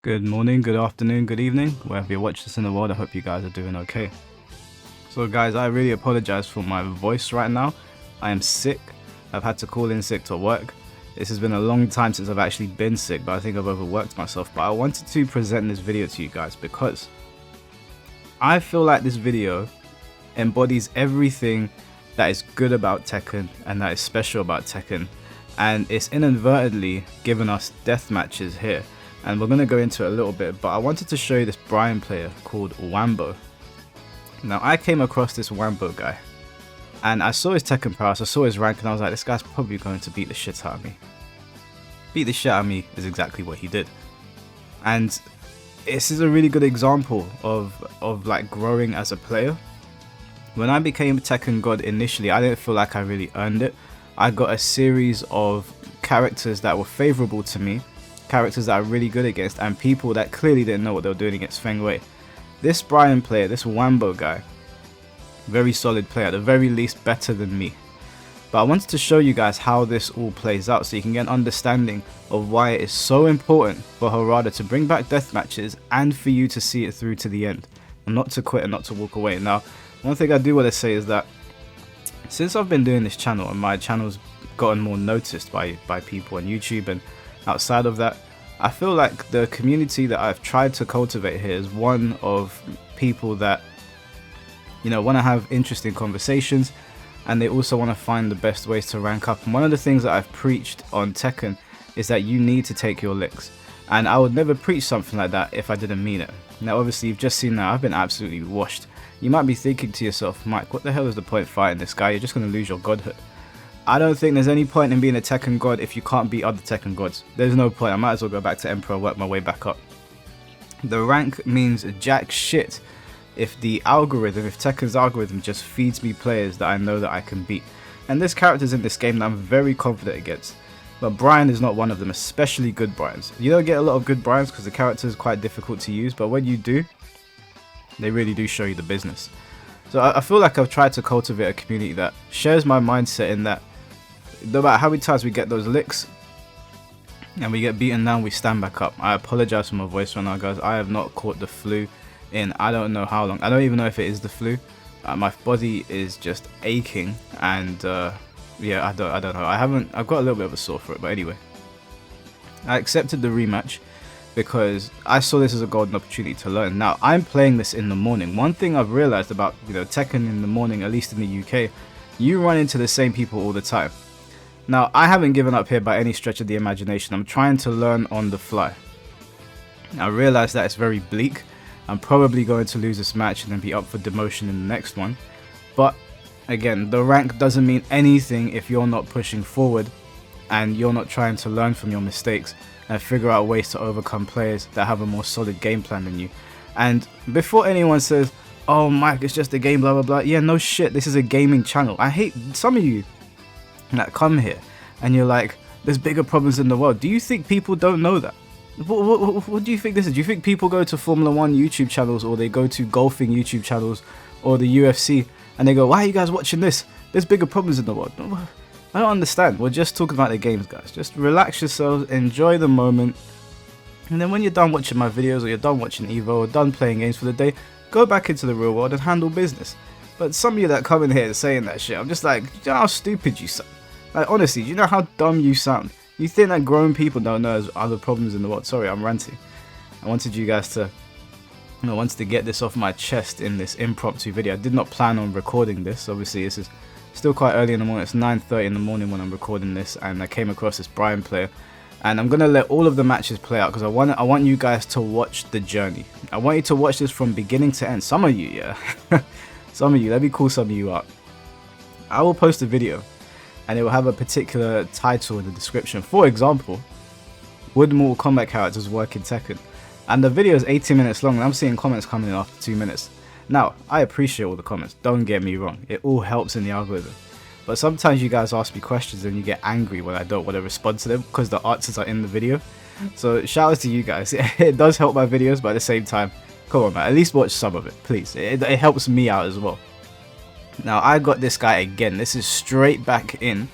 Good morning, good afternoon, good evening, wherever you watch this in the world. I hope you guys are doing okay. So guys, I really apologize for my voice right now. I am sick. I've had to call in sick to work. This has been a long time since I've actually been sick, but I think I've overworked myself. But I wanted to present this video to you guys because I feel like this video embodies everything that is good about Tekken and that is special about Tekken. And it's inadvertently given us death matches here. And we're going to go into it a little bit, but I wanted to show you this Bryan player called Wambo. Now, I came across this Wambo guy, and I saw his Tekken prowess, I saw his rank, and I was like, this guy's probably going to beat the shit out of me. Beat the shit out of me is exactly what he did. And this is a really good example of like growing as a player. When I became Tekken God initially, I didn't feel like I really earned it. I got a series of characters that were favorable to me, characters that I'm really good against, and people that clearly didn't know what they were doing against Feng Wei. This Bryan player, this Wambo guy, very solid player, at the very least better than me. But I wanted to show you guys how this all plays out so you can get an understanding of why it is so important for Harada to bring back death matches and for you to see it through to the end, and not to quit and not to walk away. Now, one thing I do want to say is that since I've been doing this channel and my channel's gotten more noticed by people on YouTube and outside of that, I feel like the community that I've tried to cultivate here is one of people that, you know, want to have interesting conversations, and they also want to find the best ways to rank up. And one of the things that I've preached on Tekken is that you need to take your licks, and I would never preach something like that if I didn't mean it. Now obviously you've just seen that I've been absolutely washed. You might be thinking to yourself, Mike, what the hell is the point fighting this guy? You're just going to lose your godhood. I don't think there's any point in being a Tekken god if you can't beat other Tekken gods. There's no point. I might as well go back to Emperor and work my way back up. The rank means jack shit if Tekken's algorithm just feeds me players that I know that I can beat. And there's characters in this game that I'm very confident against. But Bryan is not one of them, especially good Bryans. You don't get a lot of good Bryans because the character is quite difficult to use, but when you do, they really do show you the business. So I feel like I've tried to cultivate a community that shares my mindset in that no matter how many times we get those licks and we get beaten down, we stand back up. I apologize for my voice right now, guys. I have not caught the flu in I don't know how long. I don't even know if it is the flu. My body is just aching, and yeah, I don't know. I've got a little bit of a sore throat, but anyway, I accepted the rematch because I saw this as a golden opportunity to learn. Now I'm playing this in the morning. One thing I've realized about, you know, Tekken in the morning, at least in the UK, you run into the same people all the time. Now, I haven't given up here by any stretch of the imagination. I'm trying to learn on the fly. I realize that it's very bleak. I'm probably going to lose this match and then be up for demotion in the next one. But again, the rank doesn't mean anything if you're not pushing forward and you're not trying to learn from your mistakes and figure out ways to overcome players that have a more solid game plan than you. And before anyone says, oh Mike, it's just a game, blah blah blah, yeah, no shit, this is a gaming channel. I hate some of you that come here and you're like, there's bigger problems in the world. Do you think people don't know that? What do you think this is? Do you think people go to Formula 1 YouTube channels, or they go to golfing YouTube channels, or the UFC, and they go, why are you guys watching this? There's bigger problems in the world. I don't understand. We're just talking about the games, guys. Just relax yourselves, enjoy the moment, and then when you're done watching my videos, or you're done watching Evo, or done playing games for the day, go back into the real world and handle business. But some of you that come in here saying that shit, I'm just like, do you know how stupid you sound? Like, honestly, do you know how dumb you sound? You think that grown people don't know there's other problems in the world? Sorry, I'm ranting. I wanted you guys to, I wanted to get this off my chest in this impromptu video. I did not plan on recording this. Obviously, this is still quite early in the morning. It's 9:30 in the morning when I'm recording this, and I came across this Bryan player. And I'm gonna let all of the matches play out because I want you guys to watch the journey. I want you to watch this from beginning to end. Some of you, yeah. Some of you, let me call some of you out. I will post a video and it will have a particular title in the description. For example, would Mortal Kombat characters work in Tekken? And the video is 18 minutes long and I'm seeing comments coming in after 2 minutes. Now, I appreciate all the comments, don't get me wrong. It all helps in the algorithm. But sometimes you guys ask me questions and you get angry when I don't want to respond to them because the answers are in the video. So shout out to you guys. It does help my videos, but at the same time, come on man, at least watch some of it, please. It helps me out as well. Now, I got this guy again. This is straight back in.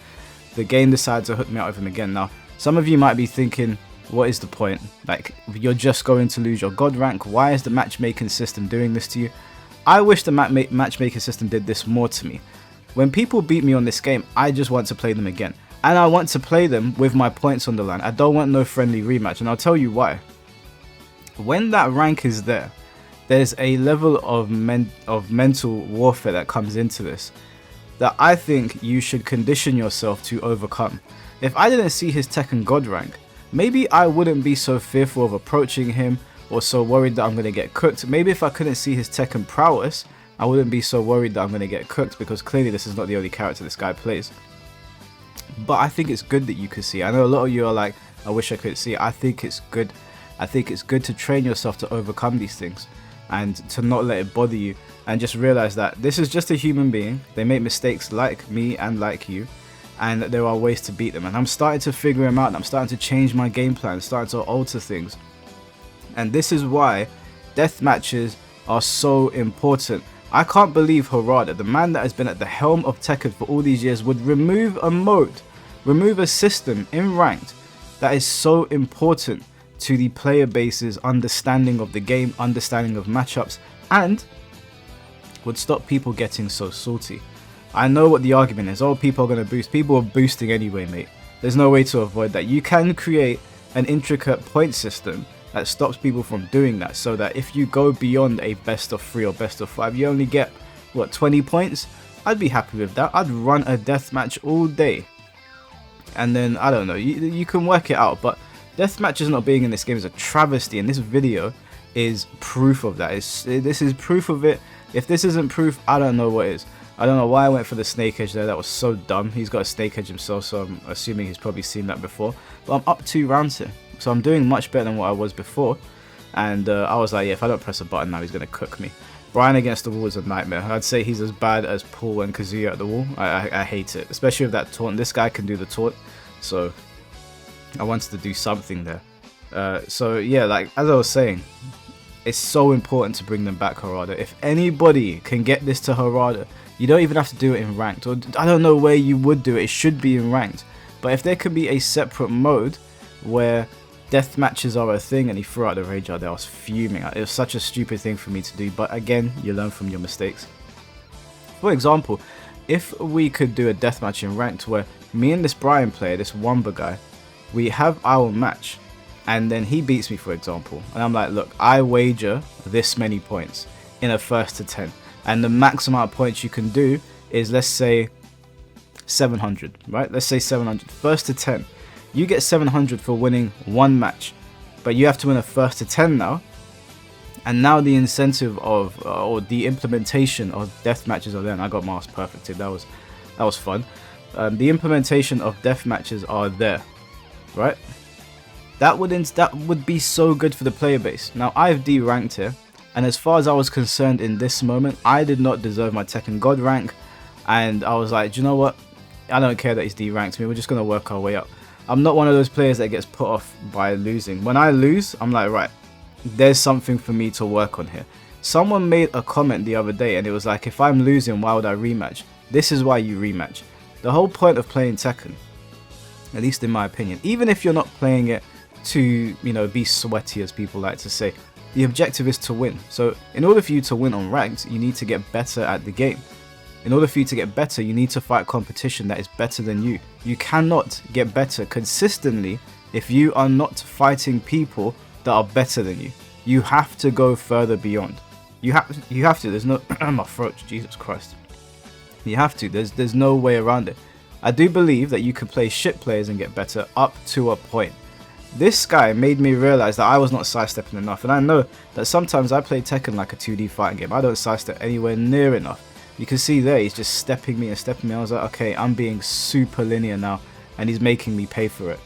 The game decides to hook me out with him again. Now, some of you might be thinking, what is the point? Like, you're just going to lose your god rank. Why is the matchmaking system doing this to you? I wish the matchmaking system did this more to me. When people beat me on this game, I just want to play them again. And I want to play them with my points on the line. I don't want no friendly rematch, and I'll tell you why. When that rank is there, there's a level of mental warfare that comes into this that I think you should condition yourself to overcome. If I didn't see his Tekken God rank, maybe I wouldn't be so fearful of approaching him or so worried that I'm going to get cooked. Maybe if I couldn't see his Tekken prowess, I wouldn't be so worried that I'm going to get cooked, because clearly this is not the only character this guy plays. But I think it's good that you can see. I know a lot of you are like, I wish I could see. I think it's good. I think it's good to train yourself to overcome these things and to not let it bother you, and just realize that this is just a human being. They make mistakes like me and like you, and there are ways to beat them. And I'm starting to figure them out. I'm starting to change my game plan, starting to alter things. And this is why death matches are so important. I can't believe Harada, the man that has been at the helm of Tekken for all these years, would remove a mode, remove a system in ranked that is so important to the player base's understanding of the game, understanding of matchups, and would stop people getting so salty. I know what the argument is. Oh, people are going to boost. People are boosting anyway, mate. There's no way to avoid that. You can create an intricate point system that stops people from doing that, so that if you go beyond a best of 3 or best of 5, you only get, what, 20 points? I'd be happy with that. I'd run a deathmatch all day. And then, I don't know, you can work it out, but deathmatches not being in this game is a travesty, and this video is proof of that. This is proof of it. If this isn't proof, I don't know what is. I don't know why I went for the snake edge there. That was so dumb. He's got a snake edge himself, so I'm assuming he's probably seen that before. But I'm up 2 rounds here, so I'm doing much better than what I was before. And I was like, yeah, if I don't press a button now, he's going to cook me. Bryan against the wall is a nightmare. I'd say he's as bad as Paul and Kazuya at the wall. I hate it, especially with that taunt. This guy can do the taunt, so I wanted to do something there. So yeah, like as I was saying, it's so important to bring them back, Harada. If anybody can get this to Harada, you don't even have to do it in ranked, or I don't know where you would do it. It should be in ranked, but if there could be a separate mode where death matches are a thing, and he threw out the rage out there, I was fuming. It was such a stupid thing for me to do, but again, you learn from your mistakes. For example, if we could do a deathmatch in ranked where me and this Bryan player, this Wamba guy, we have our match, and then he beats me, for example, and I'm like, look, I wager this many points in a 1st to 10, and the max amount of points you can do is, let's say 700, right? Let's say 700. 1st to 10, you get 700 for winning 1 match, but you have to win a 1st to 10 now. And now the incentive of or the implementation of death matches are there, and I got Mars perfected. That was fun. The implementation of death matches are there, right? That would be so good for the player base. Now I've D-ranked here, and as far as I was concerned in this moment, I did not deserve my Tekken God rank, and I was like, do you know what? I don't care that he's D-ranked me. We're just gonna work our way up. I'm not one of those players that gets put off by losing. When I lose, I'm like, right, there's something for me to work on here. Someone made a comment the other day, and it was like, if I'm losing, why would I rematch? This is why you rematch. The whole point of playing Tekken, at least in my opinion, even if you're not playing it to, you know, be sweaty, as people like to say, the objective is to win. So in order for you to win on ranked, you need to get better at the game. In order for you to get better, you need to fight competition that is better than you. You cannot get better consistently if you are not fighting people that are better than you. You have to go further beyond. You have to. There's no my throat, Jesus Christ. You have to. There's no way around it. I do believe that you can play shit players and get better up to a point. This guy made me realize that I was not sidestepping enough, and I know that sometimes I play Tekken like a 2D fighting game. I don't sidestep anywhere near enough. You can see there, he's just stepping me and stepping me. I was like, okay, I'm being super linear now, and he's making me pay for it.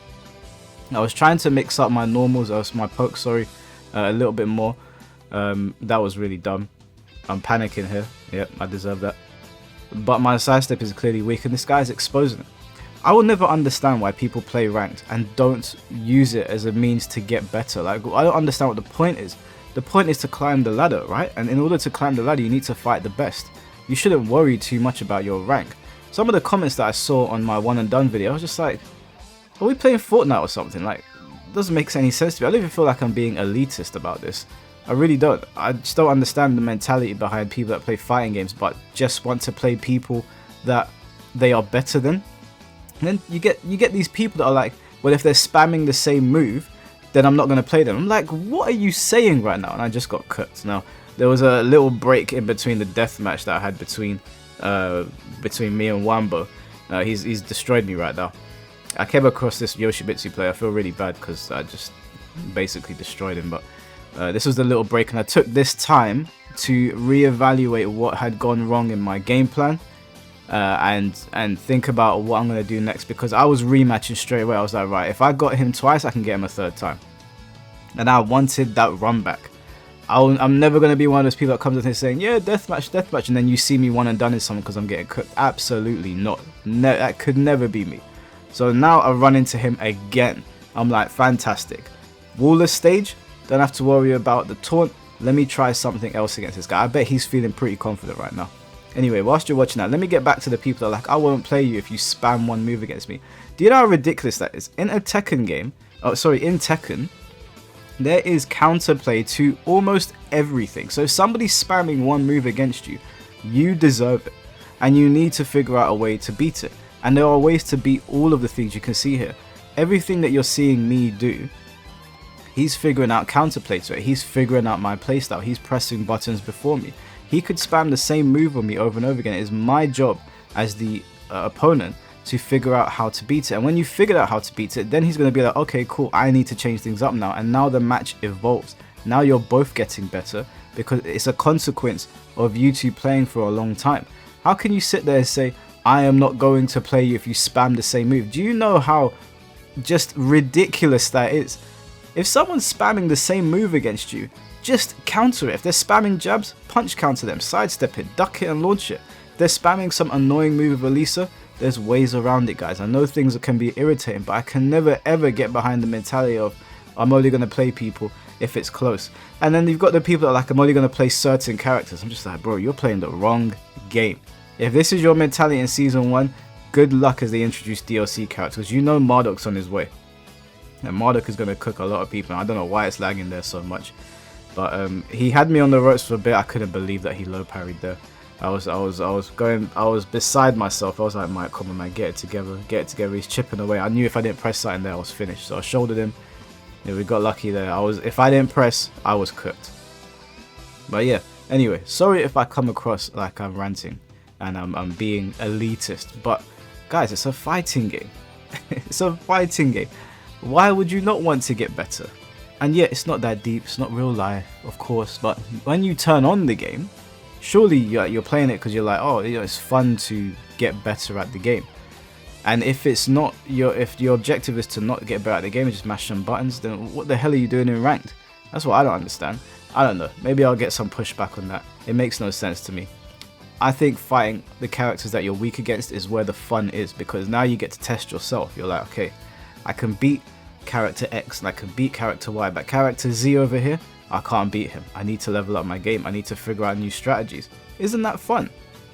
I was trying to mix up my normals, my pokes, sorry, a little bit more. That was really dumb. I'm panicking here. Yep, I deserve that. But my sidestep is clearly weak, and this guy's exposing it. I will never understand why people play ranked and don't use it as a means to get better. Like, I don't understand what the point is. The point is to climb the ladder, right? And in order to climb the ladder, you need to fight the best. You shouldn't worry too much about your rank. Some of the comments that I saw on my one and done video, I was just like, are we playing Fortnite or something? Like, doesn't make any sense to me. I don't even feel like I'm being elitist about this. I really don't. I just don't understand the mentality behind people that play fighting games but just want to play people that they are better than. And then you get these people that are like, well, if they're spamming the same move, then I'm not going to play them. I'm like, what are you saying right now? And I just got cooked. Now, there was a little break in between the deathmatch that I had between me and Wambo. He's destroyed me right now. I came across this Yoshibitsu player. I feel really bad because I just basically destroyed him. But this was the little break, and I took this time to reevaluate what had gone wrong in my game plan. And think about what I'm going to do next, because I was rematching straight away. I was like, right, if I got him twice, I can get him a third time. And I wanted that run back. I'm never going to be one of those people that comes in here saying, yeah, deathmatch, and then you see me one and done in something because I'm getting cooked. Absolutely not. That could never be me. So now I run into him again. I'm like, fantastic. Wallless stage, don't have to worry about the taunt. Let me try something else against this guy. I bet he's feeling pretty confident right now. Anyway, whilst you're watching that, let me get back to the people that are like, I won't play you if you spam one move against me. Do you know how ridiculous that is? In a Tekken game, in Tekken, there is counterplay to almost everything. So if somebody's spamming one move against you, you deserve it. And you need to figure out a way to beat it. And there are ways to beat all of the things you can see here. Everything that you're seeing me do, he's figuring out counterplay to it. He's figuring out my playstyle. He's pressing buttons before me. He could spam the same move on me over and over again. It is my job as the opponent to figure out how to beat it. And when you figured out how to beat it, then he's going to be like, okay, cool, I need to change things up now. And now the match evolves. Now you're both getting better because it's a consequence of you two playing for a long time. How can you sit there and say, I am not going to play you if you spam the same move? Do you know how just ridiculous that is? If someone's spamming the same move against you, just counter it. If they're spamming jabs, punch counter them, sidestep it, duck it and launch it. If they're spamming some annoying move with Elisa, there's ways around it, guys. I know things can be irritating, but I can never ever get behind the mentality of I'm only going to play people if it's close. And then you've got the people that are like, I'm only going to play certain characters. I'm just like, bro, you're playing the wrong game. If this is your mentality in Season 1, good luck as they introduce DLC characters. You know Marduk's on his way. And Marduk is going to cook a lot of people. I don't know why it's lagging there so much. But he had me on the ropes for a bit. I couldn't believe that he low parried there. I was beside myself. I was like, Mike, come on, man, get it together. He's chipping away. I knew if I didn't press something there, I was finished. So I shouldered him. Yeah, we got lucky there. If I didn't press, I was cooked. But yeah, anyway, sorry if I come across like I'm ranting and I'm being elitist. But guys, it's a fighting game. It's a fighting game. Why would you not want to get better? And yet, it's not that deep, it's not real life, of course, but when you turn on the game, surely you're playing it because you're like, oh, it's fun to get better at the game. And if it's not if your objective is to not get better at the game and just mash some buttons, then what the hell are you doing in ranked? That's what I don't understand. I don't know, maybe I'll get some pushback on that. It makes no sense to me. I think fighting the characters that you're weak against is where the fun is, because now you get to test yourself. You're like, okay, I can beat character X and I can beat character Y, but character Z over here, I can't beat him. I need to level up my game. I need to figure out new strategies. Isn't that fun?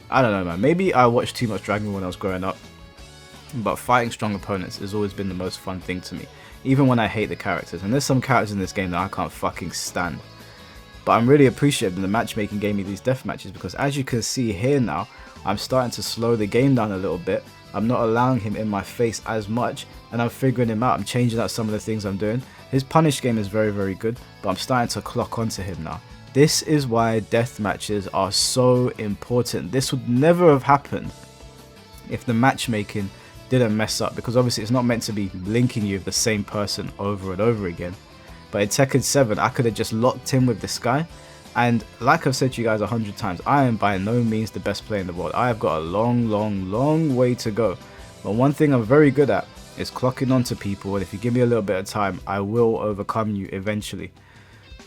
I don't know, man. Maybe I watched too much Dragon Ball when I was growing up, but fighting strong opponents has always been the most fun thing to me, even when I hate the characters. And there's some characters in this game that I can't fucking stand, but I'm really appreciative that the matchmaking gave me these death matches, because as you can see here now, I'm starting to slow the game down a little bit. I'm not allowing him in my face as much, and I'm figuring him out. I'm changing out some of the things I'm doing. His punish game is very, very good, but I'm starting to clock onto him now. This is why death matches are so important. This would never have happened if the matchmaking didn't mess up, because obviously it's not meant to be linking you with the same person over and over again. But in Tekken 7, I could have just locked in with this guy. And like I've said to you guys 100 times, I am by no means the best player in the world. I have got a long way to go. But one thing I'm very good at is clocking onto people, and if you give me a little bit of time, I will overcome you eventually.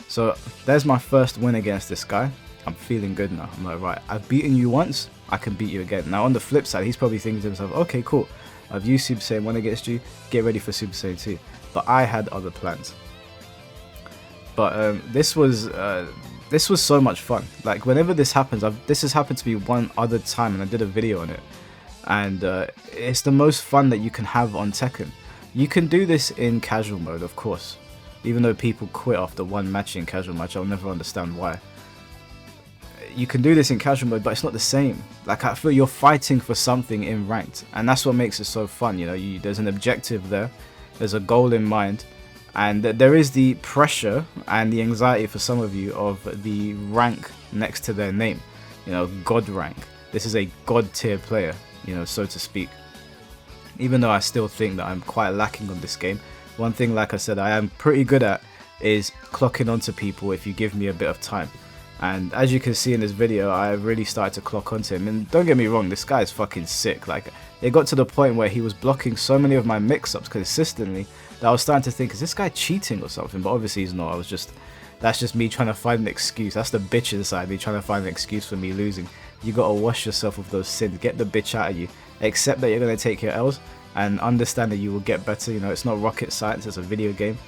So there's my first win against this guy. I'm feeling good now. I'm like, right, I've beaten you once, I can beat you again. Now on the flip side, he's probably thinking to himself, okay, cool, I've used Super Saiyan 1 against you, get ready for Super Saiyan 2. But I had other plans. But this was so much fun. Like, whenever this happens, this has happened to me one other time, and I did a video on it. And it's the most fun that you can have on Tekken. You can do this in casual mode, of course. Even though people quit after one match in casual match, I'll never understand why. You can do this in casual mode, but it's not the same. Like, I feel you're fighting for something in ranked, and that's what makes it so fun. You know, there's an objective there, there's a goal in mind, and there is the pressure and the anxiety for some of you of the rank next to their name. You know, God rank. This is a God tier player, you know, so to speak. Even though I still think that I'm quite lacking on this game, one thing, like I said, I am pretty good at is clocking onto people if you give me a bit of time. And as you can see in this video, I really started to clock onto him. And don't get me wrong, this guy is fucking sick. Like, it got to the point where he was blocking so many of my mix-ups consistently that I was starting to think, is this guy cheating or something? But obviously he's not. That's just me trying to find an excuse. That's the bitch inside me trying to find an excuse for me losing. You gotta wash yourself of those sins. Get the bitch out of you. Accept that you're gonna take your L's and understand that you will get better. You know, it's not rocket science, it's a video game.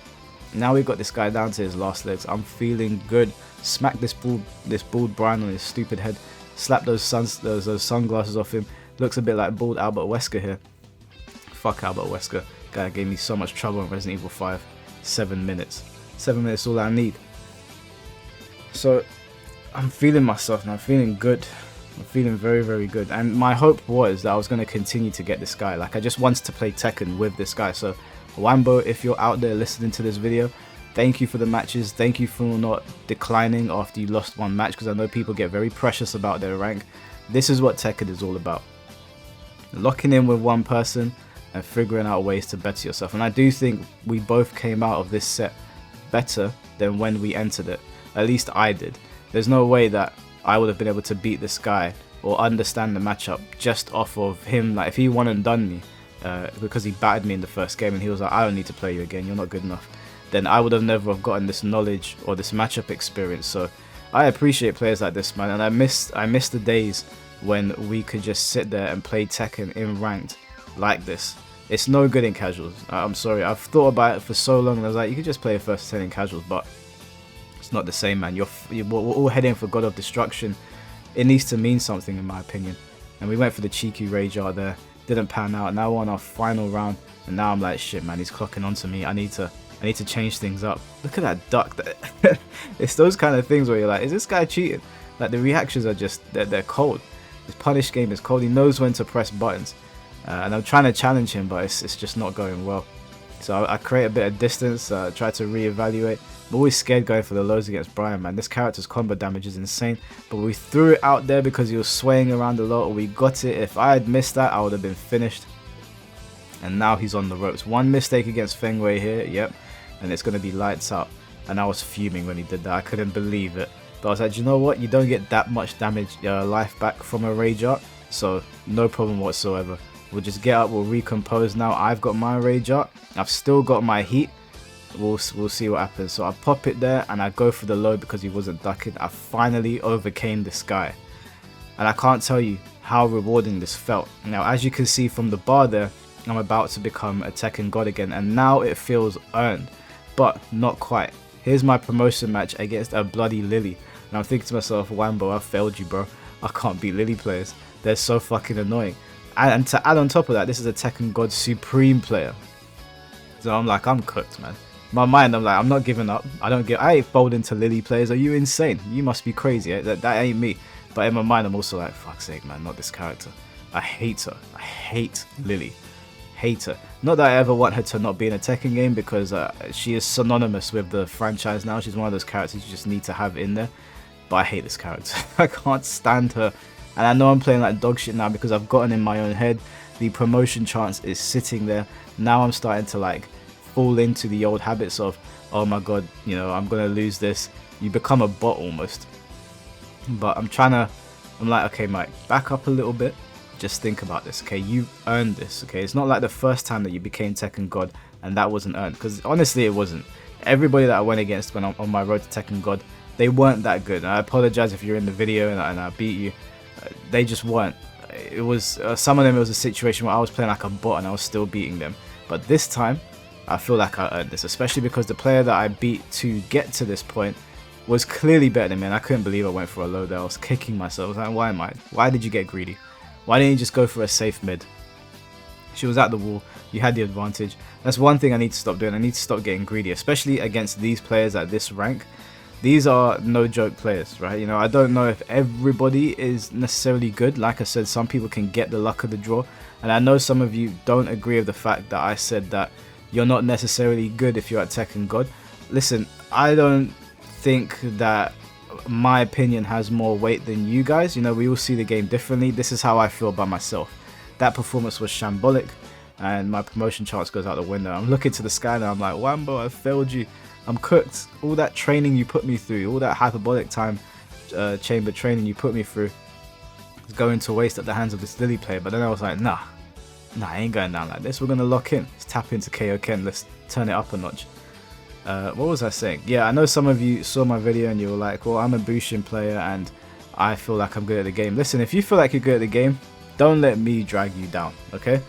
Now we've got this guy down to his last legs. I'm feeling good. Smack this bald Bryan on his stupid head. Slap those sunglasses off him. Looks a bit like bald Albert Wesker here. Fuck Albert Wesker. Guy gave me so much trouble in Resident Evil 5. 7 minutes. 7 minutes all I need. So I'm feeling myself and I'm feeling good. I'm feeling very, very good. And my hope was that I was going to continue to get this guy. Like, I just wanted to play Tekken with this guy. So Wambo, if you're out there listening to this video, thank you for the matches. Thank you for not declining after you lost one match, because I know people get very precious about their rank. This is what Tekken is all about. Locking in with one person and figuring out ways to better yourself. And I do think we both came out of this set better than when we entered it. At least I did. There's no way that I would have been able to beat this guy or understand the matchup just off of him. Like, if he won and done me, because he battered me in the first game and he was like, I don't need to play you again, you're not good enough, then I would have never have gotten this knowledge or this matchup experience. So I appreciate players like this, man, and I miss the days when we could just sit there and play Tekken in ranked like this. It's no good in casuals. I'm sorry, I've thought about it for so long and I was like, you could just play a first 10 in casuals, but it's not the same, man. We're all heading for God of Destruction. It needs to mean something, in my opinion. And we went for the cheeky rage art there. Didn't pan out. Now we're on our final round, and now I'm like, shit, man, he's clocking onto me. I need to change things up. Look at that duck. It's those kind of things where you're like, is this guy cheating? Like, the reactions are just, they're cold. His punish game is cold. He knows when to press buttons. And I'm trying to challenge him, but it's just not going well. So I create a bit of distance, try to reevaluate. I'm always scared going for the lows against Bryan, man. This character's combo damage is insane. But we threw it out there because he was swaying around a lot. We got it. If I had missed that, I would have been finished. And now he's on the ropes. One mistake against Feng Wei here, yep. And it's going to be lights out. And I was fuming when he did that. I couldn't believe it. But I was like, you know what? You don't get that much damage, life back from a rage art. So no problem whatsoever. We'll just get up, we'll recompose now. I've got my rage art. I've still got my heat. We'll see what happens. So I pop it there and I go for the low because he wasn't ducking. I finally overcame this guy. And I can't tell you how rewarding this felt. Now, as you can see from the bar there, I'm about to become a Tekken god again. And now it feels earned. But not quite. Here's my promotion match against a bloody Lily. And I'm thinking to myself, Wambo, I failed you, bro. I can't beat Lily players. They're so fucking annoying. And to add on top of that, this is a Tekken God Supreme player. So I'm like, I'm cooked, man. In my mind, I'm like, I'm not giving up. I ain't folding to Lily players. Are you insane? You must be crazy. That ain't me. But in my mind, I'm also like, fuck's sake, man, not this character. I hate her. I hate Lily. Hate her. Not that I ever want her to not be in a Tekken game, because she is synonymous with the franchise now. She's one of those characters you just need to have in there. But I hate this character. I can't stand her. And I know I'm playing like dog shit now because I've gotten in my own head. The promotion chance is sitting there. Now I'm starting to like fall into the old habits of, oh my god, you know, I'm gonna lose this. You become a bot almost. But I'm like, okay, Mike, back up a little bit. Just think about this, okay? You earned this, okay? It's not like the first time that you became Tekken God and that wasn't earned. Because honestly, it wasn't. Everybody that I went against when I'm on my road to Tekken God, they weren't that good. And I apologize if you're in the video and I beat you. They just weren't. It was some of them. It was a situation where I was playing like a bot and I was still beating them. But this time, I feel like I earned this, especially because the player that I beat to get to this point was clearly better than me. And I couldn't believe I went for a low there. I was kicking myself. I was like, why am I? Why did you get greedy? Why didn't you just go for a safe mid? She was at the wall. You had the advantage. That's one thing I need to stop doing. I need to stop getting greedy, especially against these players at this rank. These are no joke players, right? You know, I don't know if everybody is necessarily good. Like I said, some people can get the luck of the draw. And I know some of you don't agree with the fact that I said that you're not necessarily good if you're at Tekken God. Listen, I don't think that my opinion has more weight than you guys. You know, we all see the game differently. This is how I feel by myself. That performance was shambolic, and my promotion chance goes out the window. I'm looking to the sky now. I'm like, Wambo, I failed you. I'm cooked. All that training you put me through, all that hyperbolic time chamber training you put me through is going to waste at the hands of this Lily player. But then I was like, nah, I ain't going down like this. We're going to lock in. Let's tap into KO Ken. Let's turn it up a notch. What was I saying? Yeah, I know some of you saw my video and you were like, well, I'm a Bushin player and I feel like I'm good at the game. Listen, if you feel like you're good at the game, don't let me drag you down, okay?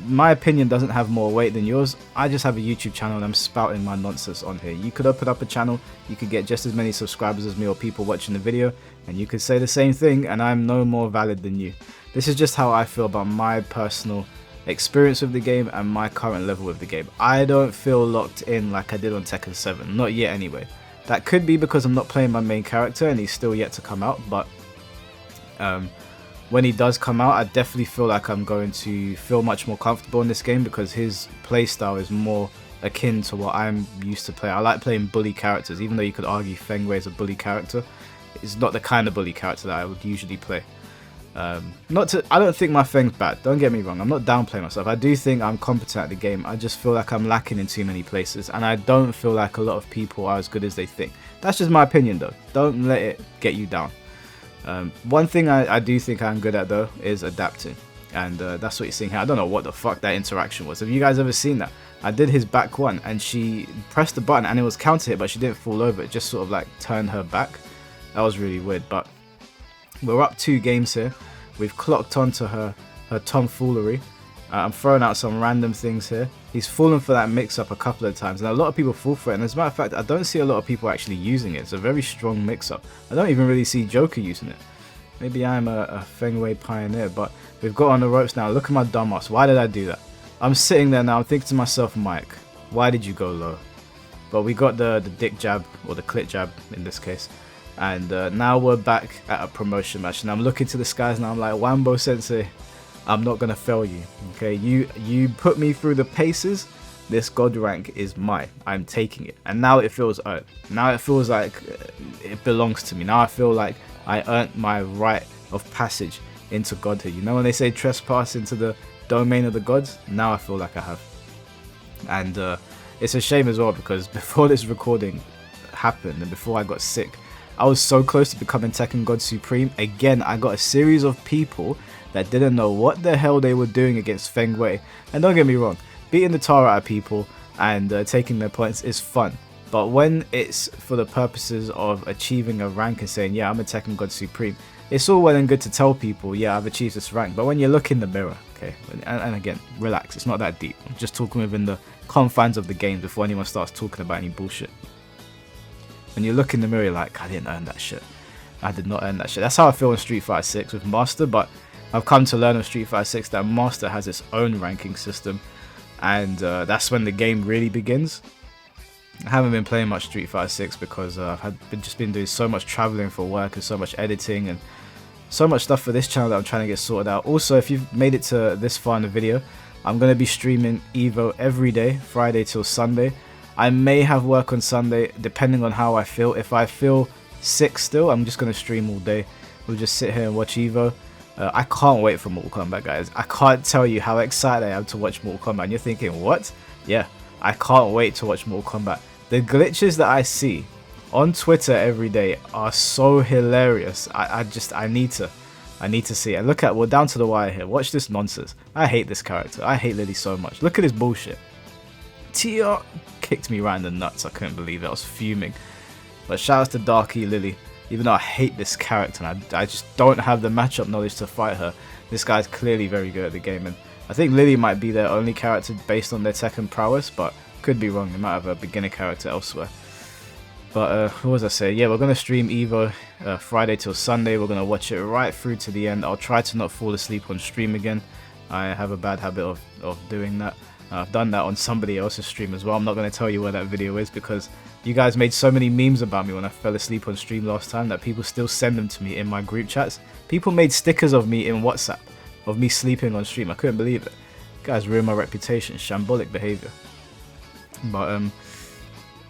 My opinion doesn't have more weight than yours. I just have a YouTube channel and I'm spouting my nonsense on here. You could open up a channel, you could get just as many subscribers as me or people watching the video, and you could say the same thing and I'm no more valid than you. This is just how I feel about my personal experience with the game and my current level with the game. I don't feel locked in like I did on Tekken 7, not yet anyway. That could be because I'm not playing my main character and he's still yet to come out, but when he does come out, I definitely feel like I'm going to feel much more comfortable in this game because his playstyle is more akin to what I'm used to play. I like playing bully characters, even though you could argue Feng Wei is a bully character. It's not the kind of bully character that I would usually play. I don't think my Feng's bad, don't get me wrong, I'm not downplaying myself. I do think I'm competent at the game. I just feel like I'm lacking in too many places and I don't feel like a lot of people are as good as they think. That's just my opinion though, don't let it get you down. One thing I do think I'm good at though is adapting, and that's what you're seeing here. I don't know what the fuck that interaction was. Have you guys ever seen that? I did his back one and she pressed the button and it was counter hit, but she didn't fall over. It just sort of like turned her back. That was really weird, but we're up 2 games here. We've clocked onto her tomfoolery. I'm throwing out some random things here. He's fallen for that mix-up a couple of times, and a lot of people fall for it. And as a matter of fact, I don't see a lot of people actually using it. It's a very strong mix-up. I don't even really see Joker using it. Maybe I'm a Feng Wei pioneer, but we've got on the ropes now. Look at my dumbass. Why did I do that? I'm sitting there now, I'm thinking to myself, Mike, why did you go low? But we got the dick jab, or the clit jab in this case. And now we're back at a promotion match. And I'm looking to the skies now. I'm like, Wambo Sensei, I'm not gonna fail you. Okay, you put me through the paces. This god rank is mine. I'm taking it, and now it feels earned. Now it feels like it belongs to me. Now I feel like I earned my right of passage into godhood. You know when they say trespass into the domain of the gods? Now I feel like I have. And it's a shame as well because before this recording happened and before I got sick, I was so close to becoming Tekken God Supreme. Again, I got a series of people that didn't know what the hell they were doing against Feng Wei. And don't get me wrong, beating the tar out of people and taking their points is fun. But when it's for the purposes of achieving a rank and saying, yeah, I'm a Tekken God Supreme, it's all well and good to tell people, yeah, I've achieved this rank. But when you look in the mirror, okay, and again, relax, it's not that deep. I'm just talking within the confines of the game before anyone starts talking about any bullshit. When you look in the mirror, you're like, I didn't earn that shit. I did not earn that shit. That's how I feel in Street Fighter 6 with Master, but I've come to learn of Street Fighter 6 that Master has its own ranking system, and that's when the game really begins. I haven't been playing much Street Fighter 6 because I've just been doing so much traveling for work and so much editing and so much stuff for this channel that I'm trying to get sorted out. Also, if you've made it to this far in the video, I'm going to be streaming Evo every day, Friday till Sunday. I may have work on Sunday depending on how I feel. If I feel sick still, I'm just going to stream all day. We'll just sit here and watch Evo. I can't wait for Mortal Kombat, guys. I can't tell you how excited I am to watch Mortal Kombat. And you're thinking, what? Yeah, I can't wait to watch Mortal Kombat. The glitches that I see on Twitter every day are so hilarious. I need to see it. And look at, we're down to the wire here. Watch this nonsense. I hate this character. I hate Lily so much. Look at this bullshit. Tia kicked me right in the nuts. I couldn't believe it. I was fuming. But shout out to Darky Lily. Even though I hate this character and I just don't have the matchup knowledge to fight her, this guy's clearly very good at the game. And I think Lily might be their only character based on their Tekken prowess, but could be wrong. They might have a beginner character elsewhere. But what was I saying? Yeah, we're going to stream Evo Friday till Sunday. We're going to watch it right through to the end. I'll try to not fall asleep on stream again. I have a bad habit of doing that. I've done that on somebody else's stream as well. I'm not going to tell you where that video is because you guys made so many memes about me when I fell asleep on stream last time that people still send them to me in my group chats. People made stickers of me in WhatsApp of me sleeping on stream. I couldn't believe it. You guys ruined my reputation. Shambolic behavior. But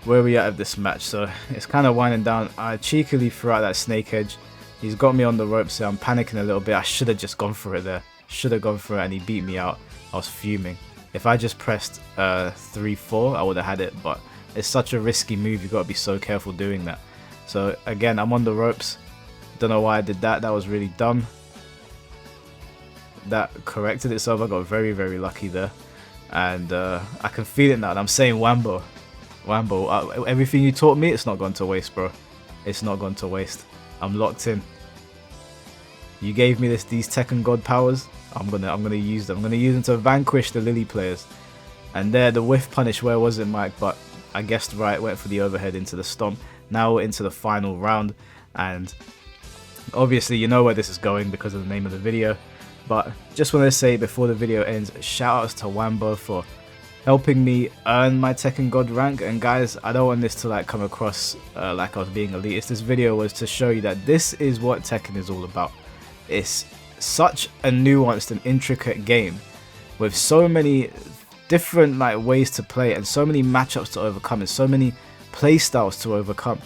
where are we at this match? So it's kind of winding down. I cheekily threw out that snake edge. He's got me on the ropes, so I'm panicking a little bit. I should have just gone for it there. Should have gone for it, and he beat me out. I was fuming. If I just pressed 3-4, I would have had it, but it's such a risky move. You've got to be so careful doing that. So again, I'm on the ropes. Don't know why I did that. That was really dumb. That corrected itself. I got very, very lucky there. And I can feel it now. And I'm saying Wambo. Wambo, everything you taught me, it's not gone to waste, bro. It's not gone to waste. I'm locked in. You gave me these Tekken God powers. I'm gonna use them. I'm gonna use them to vanquish the Lily players. And there, the whiff punish. Where was it, Mike? But I guessed right. Went for the overhead into the stomp. Now we're into the final round, and obviously you know where this is going because of the name of the video. But just want to say before the video ends, shout outs to Wambo for helping me earn my Tekken God rank. And guys, I don't want this to like come across like I was being elitist. This video was to show you that this is what Tekken is all about. It's such a nuanced and intricate game with so many different like ways to play and so many matchups to overcome and so many play styles to overcome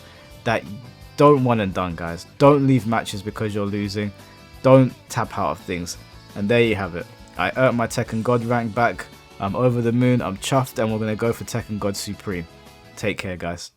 that don't one and done, guys. Don't leave matches because you're losing. Don't tap out of things. And there you have it. I earned my Tekken God rank back. I'm over the moon. I'm chuffed, and we're going to go for Tekken God Supreme. Take care, guys.